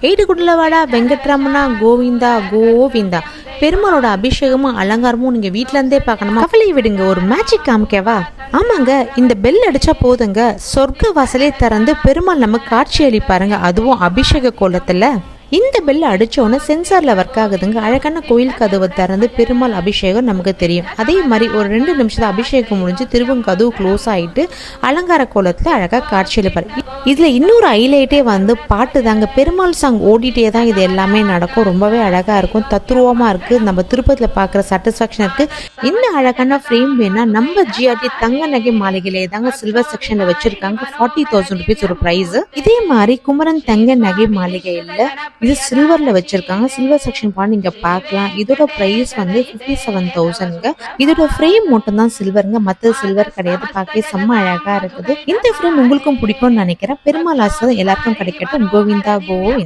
ஏடுகுடலவாடா வெங்கட்ரமணா கோவிந்தா கோவிந்தா. பெருமாளோட அபிஷேகமும் அலங்காரமும் நீங்க வீட்ல இருந்தே பார்க்கணுமா? கவலை விடுங்க, ஒரு மேஜிக் காமிக்கவா? ஆமாங்க, இந்த பெல் அடிச்சா போதுங்க, சொர்க்க வாசலே திறந்து பெருமாள் நமக்கு காட்சி அளிப்பாருங்க, அதுவும் அபிஷேக கோலத்துல. இந்த பெல் அடிச்சோன்னு சென்சார்ல ஒர்க் ஆகுதுங்க. அழகான கோயில் கதவை திறந்து பெருமாள் அபிஷேகம் நமக்கு தெரியும். அதே மாதிரி ஒரு 2 நிமிஷத்துல அபிஷேகம் முடிஞ்சு திரும்ப கதவு க்ளோஸ் ஆயிட்டு அலங்கார கோலத்துல அழகா காட்சி அளிப்பாரு. இதுல இன்னொரு ஹைலைட்டே பாட்டு தாங்க. பெருமாள் சாங் ஓடிட்டே தான் இது எல்லாமே நடக்கும். ரொம்பவே அழகா இருக்கும், தத்ரூபமா இருக்கு. நம்ம திருப்பதியில பாக்குற சாட்டிஸ்பாக்சன் இருக்கு. இந்த அழகான ஃப்ரேம் வேணா நம்ம ஜிஆர்டி தங்க நகை மாளிகையிலே தாங்க சில்வர் செக்ஷன்ல வச்சிருக்காங்க. 40,000 rupees ஒரு பிரைஸ். இதே மாதிரி குமரன் தங்க நகை மாளிகையில இது சில்வர்ல வச்சிருக்காங்க. சில்வர் செக்ஷன் நீங்க பார்க்கலாம். இதோட பிரைஸ் 57,000. இதோட ஃப்ரேம் மட்டும் தான் சில்வருங்க, மற்ற சில்வர் கிடையாது. பார்க்கவே செம்ம அழகா இருக்குது. இந்த ஃப்ரேம் உங்களுக்கும் பிடிக்கும்னு நினைக்கிறேன். பெருமாள் ஆசீர்வாதம் எல்லாருக்கும் கிடைக்கட்டும். கோவிந்தா கோவிந்த்.